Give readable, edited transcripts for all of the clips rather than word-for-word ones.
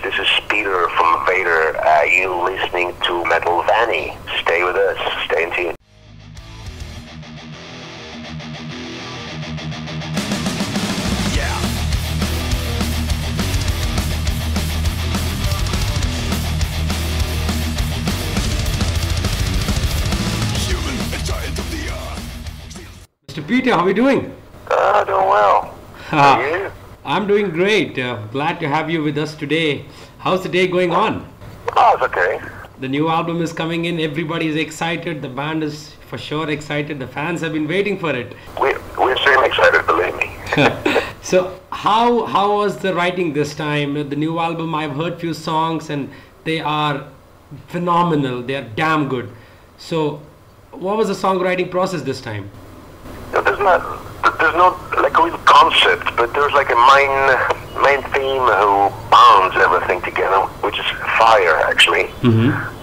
This is Peter from Vader. You're listening to Metal Wani. Stay with us. Stay in tune. Mr. Peter, how are you doing? Doing well. How are you? I'm doing great. Glad to have you with us today. How's the day going on? Oh, it's okay. The new album is coming in. Everybody is excited. The band is for sure excited. The fans have been waiting for it. We're still excited, believe me. So how was the writing this time? The new album, I've heard few songs and they are phenomenal. They are damn good. So what was the songwriting process this time? There's no like a real concept, but there's like a main theme who bounds everything together, which is fire, actually.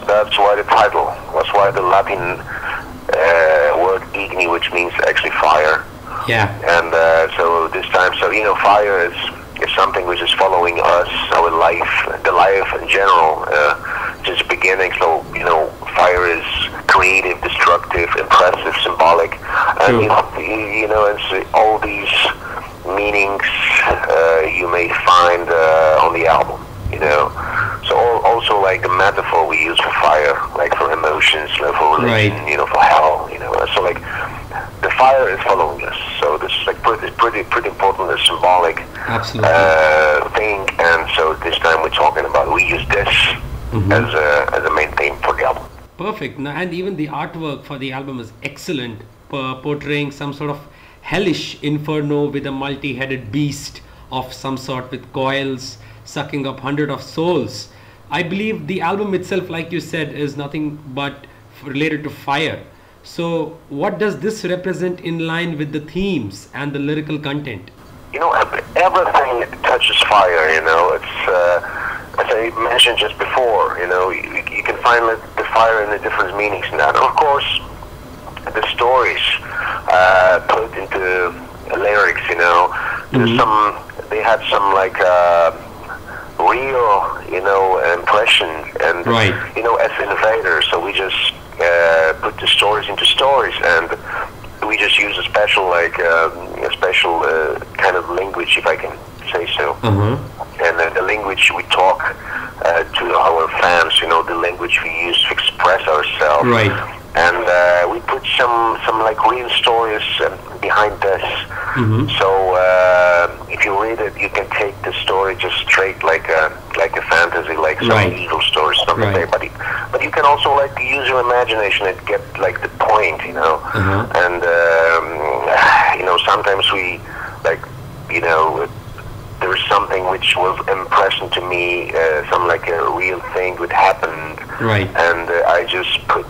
That's why the title. That's why the Latin word Igni, which means actually fire. Yeah. And so this time, fire is something which is following us, our life, the life in general, since the beginning. So, fire is creative, destructive, impressive, symbolic, and it's all these meanings you may find on the album. So also like the metaphor we use for fire, like for emotions, like for religion, right. For hell, So like the fire is following us. So this is like pretty important, a symbolic thing. And so this time we use this as a main theme for the album. Perfect. And even the artwork for the album is excellent, portraying some sort of hellish inferno with a multi-headed beast of some sort with coils sucking up hundreds of souls. I believe the album itself, like you said, is nothing but related to fire. So what does this represent in line with the themes and the lyrical content? Everything touches fire, it's as I mentioned just before, you can find the fire in the different meanings in that. And of course, the stories put into lyrics, there's they had some like real, impression, and right. As in Vader, so we just put the stories into stories, and we just use a special kind of language, if I can say so. And the language we talk to our fans, the language we use to express ourselves. Right. And we put some like real stories behind this. So if you read it, you can take the story just straight like a fantasy, like some right. evil story, something right. there. But you can also like use your imagination and get like the point, And sometimes we like there's something which was impressive to me, some like a real thing would happen, right? And I just put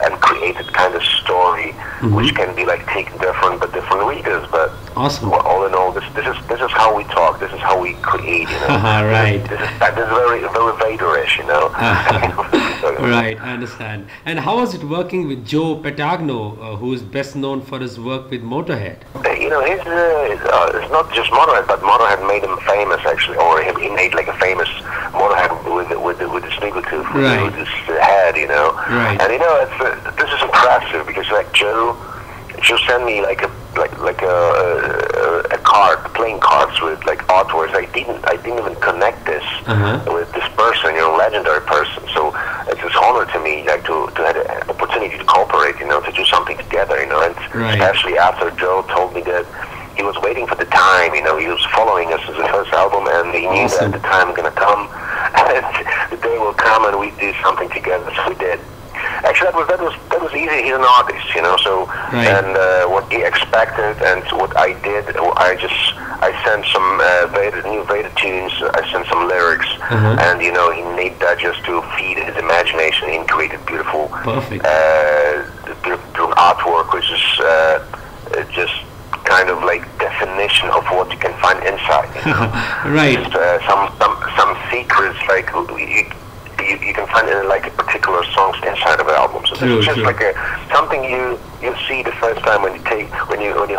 and created kind of story which can be like taken different readers. But awesome. Well, all in all, this is how we talk. This is how we create. Right. This is very Vaderish, Right, I understand. And how was it working with Joe Petagno, who is best known for his work with Motörhead? It's not just Motörhead, but Motörhead made him famous actually, or he made like a famous Motörhead with the Snaggletooth, right. with his head, Right. And this is impressive because like Joe sent me like a card, playing cards with like artworks. I didn't even connect this with this person, legendary person. So it's an honor to me, like to have the opportunity to cooperate, to do something together, and right. especially after Joe told me that he was waiting for the time, he was following us as the first album, and he knew that the time was gonna come, and the day will come, and we do something together. So we did. Actually, that was easy. He's an artist, so right. And what he expected and what I did, I sent some new Vader tunes. I sent some lyrics, and he made that just to feed his imagination and created beautiful, perfect, artwork, which is just kind of like definition of what you can find inside. Right. Just, some secrets like. you can find like a particular songs inside of albums. So this is just like something you see the first time when you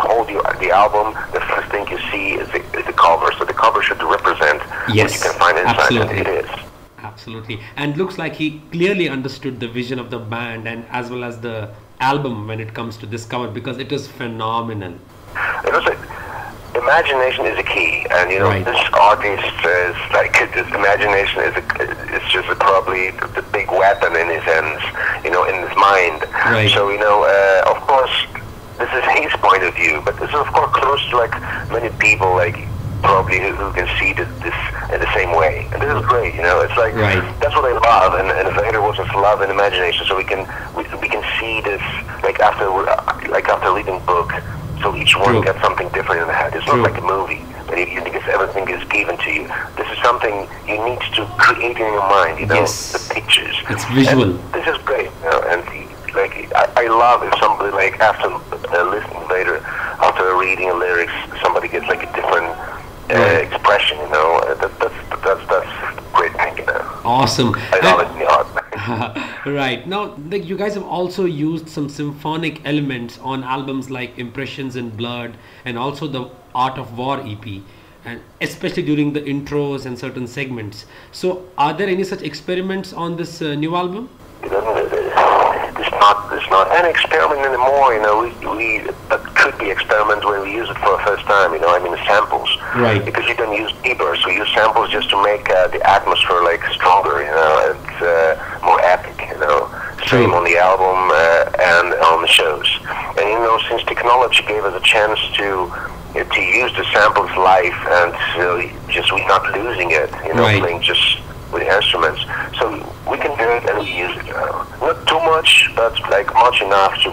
hold the album. The first thing you see is the cover. So the cover should represent what you can find inside. Absolutely. And it is. Absolutely. And looks like he clearly understood the vision of the band and as well as the album when it comes to this cover, because it is phenomenal. It was imagination is a key, and this artist is like his imagination is just probably the big weapon in his hands, in his mind. Right. So of course, this is his point of view, but this is of course close to like many people like probably who can see this in the same way, and this is great. It's like that's what I love, and Vader was just love and imagination. So we can see this like after reading book. So each one gets something different in the head. It's not like a movie, but because everything is given to you. This is something you need to create in your mind. The pictures. It's visual. And this is great. And like I love if somebody like after listening to Vader, after reading lyrics, somebody gets like a different expression. That's great thing. Awesome. I love it in the art. Right. Now, you guys have also used some symphonic elements on albums like Impressions in Blood and also the Art of War EP, and especially during the intros and certain segments. So, are there any such experiments on this new album? It's not an experiment anymore. We that could be experiments when we use it for the first time. Samples. Right. Because you don't use keyboards, we use samples just to make the atmosphere like stronger. And more epic. Same on the album and on the shows. And since technology gave us a chance to use the samples live, and we're not losing it. Playing just with instruments, so we can do it and we use it. Not too much, but like much enough to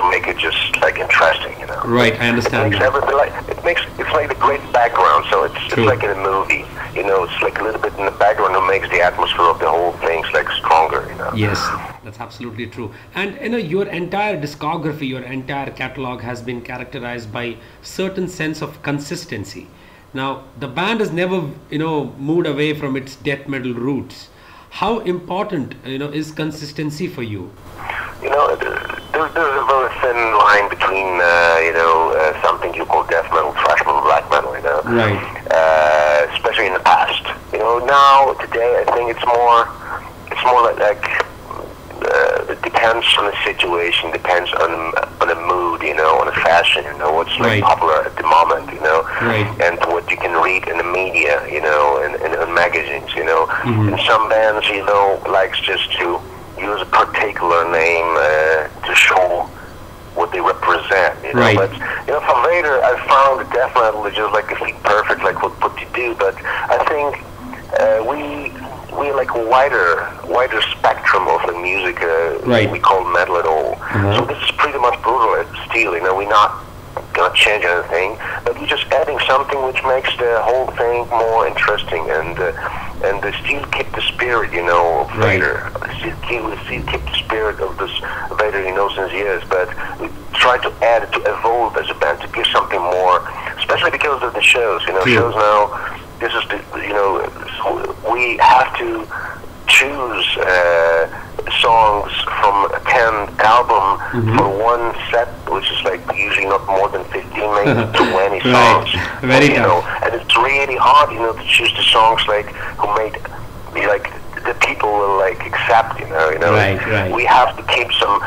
make it just like interesting. Right, I understand. It's like the great background. So it's like in a movie. It's like a little bit in the background that makes the atmosphere of the whole thing like stronger. Yes, that's absolutely true. And your entire discography, your entire catalog has been characterized by certain sense of consistency. Now, the band has never, moved away from its death metal roots. How important, is consistency for you? There's a very thin line between, something you call death metal, thrash metal, black metal, Right. Especially in the past. Now, today, I think it's more like it depends on the situation, depends on the mood, on the fashion, what's like popular at the moment, and what you can read in the media, in magazines, And some bands, likes just to use a particular name to show what they represent, Right. But for Vader, I found it definitely just like perfect, like what you do. But I think we like a wider spectrum of the music. We call metal at all. So this is pretty much brutal steel. We're not gonna change anything, but we're just adding something which makes the whole thing more interesting, and still keep the spirit, of Vader. Still keep the spirit of this Vader, since years. But we try to add it, to evolve as a band, to give something more, especially because of the shows. Shows now. This is we have to choose songs from a 10 album for one set, which is like usually not more than 15, maybe 20 songs. Very tough. And it's really hard, to choose the songs like who made like the people will like accept. Right. We have to keep some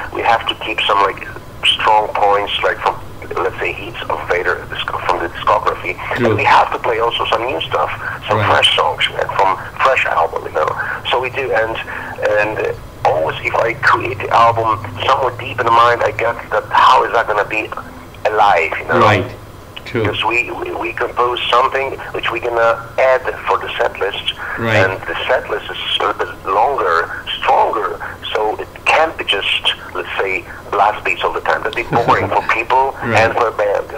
like strong points, like from, let's say, hits of Vader from the discography. And we have to play also some new stuff, some fresh songs from fresh album, So we do, and always if I create the album somewhere deep in the mind, I get that how is that going to be alive, Right. True. Because we compose something which we're going to add for the set list, and the set list is a little bit longer, stronger, so it can't be just, let's say, blast beats all the time. That'd be boring for people and for a band,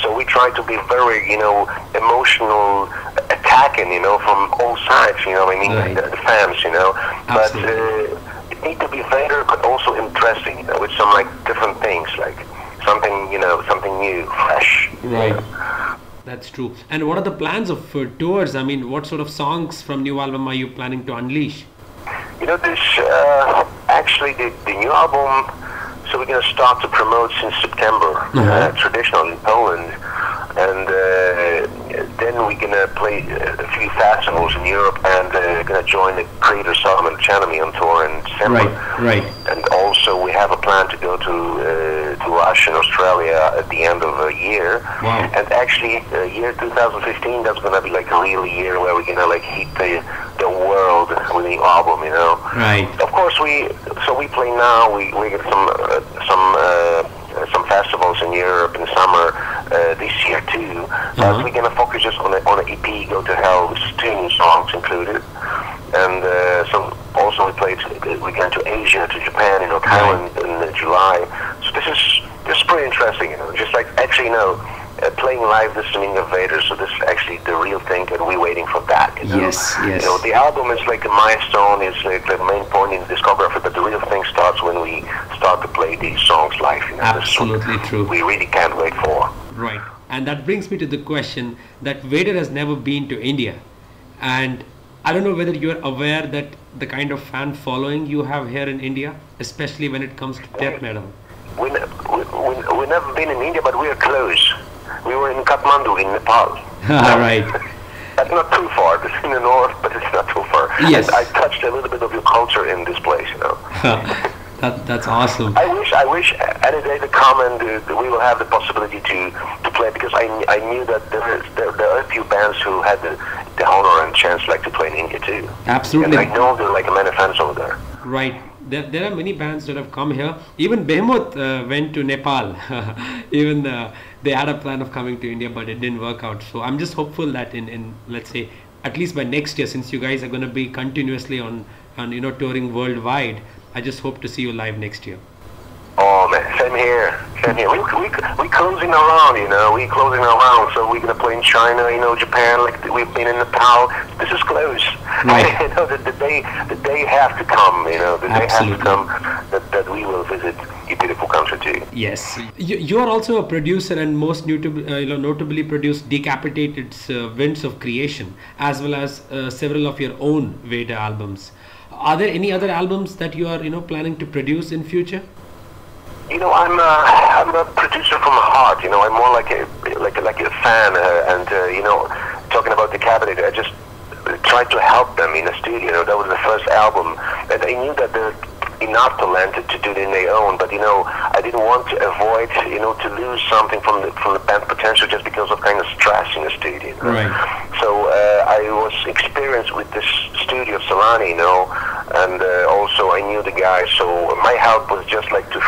So we try to be very, emotional, attacking, from all sides, the fans, But it needs to be Vader, but also interesting, with some like different things, like something new, fresh. Right. That's true. And what are the plans of tours? I mean, what sort of songs from new album are you planning to unleash? You know, this actually the new album. So we're going to start to promote since September, traditional in Poland, and then we're going to play a few festivals in Europe, and going to join the Creator Solomon Academy on tour in December. Right. And also we have a plan to go to Russia and Australia at the end of the year. Wow. And actually, year 2015, that's going to be like a real year where we're going to like hit the world with the album, you know. Right. Of course, we play now. We get some festivals in Europe in summer this year too. But we're gonna focus just on an EP, Go to Hell, with 2 new songs included. And so also we're going to Asia, to Japan, you know, Thailand in July. So this is pretty interesting, you know. Just like actually, you know, playing live, this is the meaning of Vader, so this is actually the real thing, and we're waiting for that. You know? Yes. You know, the album is like a milestone, it's like the main point in the discography, but the real thing starts when we start to play these songs live. You know? Absolutely true. We really can't wait for. Right. And that brings me to the question that Vader has never been to India. And I don't know whether you're aware that the kind of fan following you have here in India, especially when it comes to death metal. We've never been in India, but we are close. We were in Kathmandu in Nepal. Right. That's not too far. It's in the north, but it's not too far. Yes. And I touched a little bit of your culture in this place, you know. That's awesome. I wish any day to come and we will have the possibility to play, because I knew that there are a few bands who had the honor and chance like to play in India too. Absolutely. And I know there are like many fans over there. Right. There are many bands that have come here. Even Behemoth went to Nepal. Even they had a plan of coming to India, but it didn't work out. So I'm just hopeful that in let's say at least by next year, since you guys are going to be continuously on you know, touring worldwide, I just hope to see you live next year. Oh man, same here. We closing around, you know. We closing around, so we're gonna play in China, you know, Japan. Like we've been in Nepal. This is close. Right. You know, the day have to come. You know, the day has to come that we will visit your beautiful country too. Yes, you are also a producer and most notably produced Decapited's Winds of Creation, as well as several of your own Vader albums. Are there any other albums that you are planning to produce in future? You know, I'm a producer from the heart. You know, I'm more like a fan, and you know, talking about Decapitated, I just tried to help them in the studio. You know, that was the first album, and I knew that they're enough talented to do it in their own. But you know, I didn't want to avoid, you know, to lose something from the band potential just because of kind of stress in the studio. You know? Right. So I was experienced with this studio of Solani, you know, and also I knew the guys. So my help was just like to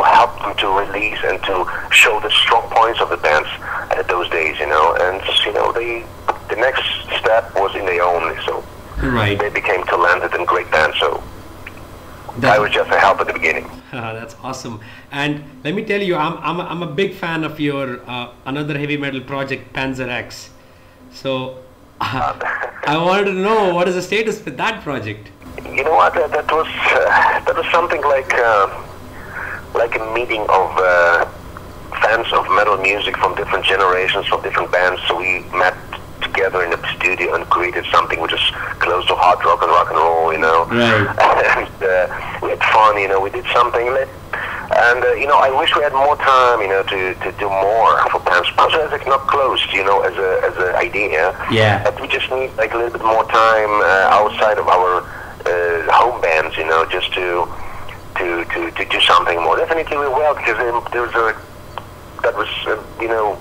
help them to release and to show the strong points of the bands at those days, you know. And you know, the next step was in their own. So right. They became talented and great bands. So I was just a help at the beginning. That's awesome. And let me tell you, I'm a big fan of your another heavy metal project, Panzer X. So I wanted to know what is the status with that project. You know what? That was something like a meeting of fans of metal music from different generations, from different bands. So we met together in the studio and created something which is close to hard rock and roll, you know. Right. And we had fun, you know. We did something, and you know, I wish we had more time, you know, to do more for bands. Panzer X is not closed, you know, as an idea. Yeah. But we just need like a little bit more time outside of our home bands, you know, just to do something more. Definitely we will, because that was you know,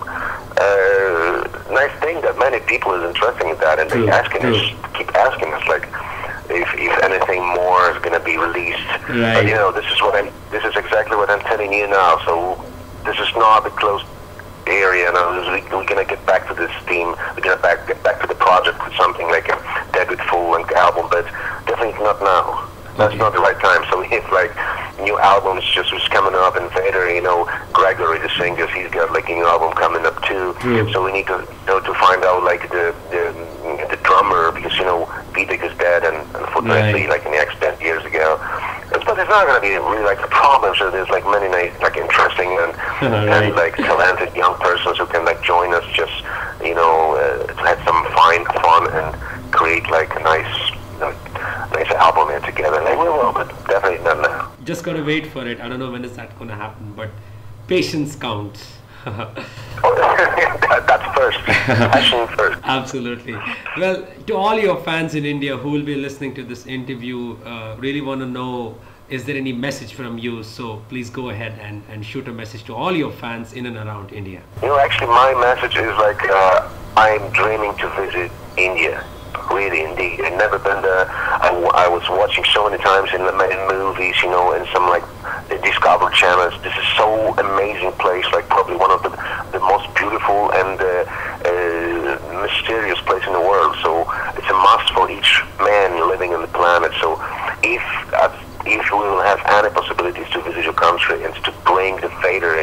nice thing that many people is interested in that, and they keep asking us like if anything more is going to be released. Right. But you know, this is exactly what I'm telling you now. So this is not a closed area. Now we're going to get back to this theme. We're going to get back to the project with something like a debut full-length album, but definitely not now. That's not the right time. So we have like new albums just was coming up, and Vader, you know, Gregory the singer, he's got like a new album coming up too. So we need to find out like the drummer, because you know Vitek is dead, and unfortunately like in the accident years ago. But it's not going to be really like a problem. So there's like many nice, like interesting and like talented young persons who can like join us, just you know, to have some fun and create like a nice album here together. We will, but definitely not now. Just gotta wait for it. I don't know when is that gonna happen, but patience counts. That's first. Passion first. Absolutely. Well, to all your fans in India who will be listening to this interview, really want to know, is there any message from you? So please go ahead and shoot a message to all your fans in and around India. Actually my message is like, I'm dreaming to visit India. Really, indeed. I've never been there. I was watching so many times in movies, and some like the Discovery channels. This is so amazing place, like probably one of the most beautiful and mysterious place in the world. So it's a must for each man living on the planet. So if we will have any possibilities to visit your country and to bring the Vader,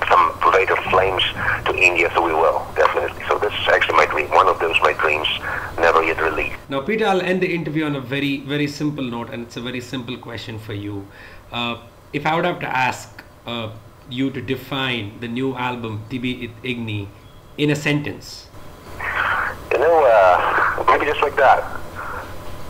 some Vader flames to India, so we will, definitely. So this is actually my dream, one of those my dreams, never yet released. Now, Peter, I'll end the interview on a very, very simple note, and it's a very simple question for you. If I would have to ask you to define the new album, Tibi Igni, in a sentence. Maybe just like that.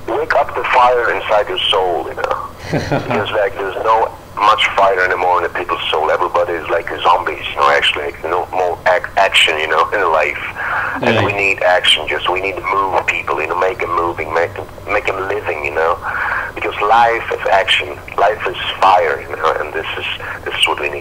Wake up the fire inside your soul, Because like there's no much fire anymore in the people's soul. Everybody is like zombies, actually, more action, in life. And we need action, we need to move people, make them moving, make them living, Because life is action, life is fire, and this is what we need.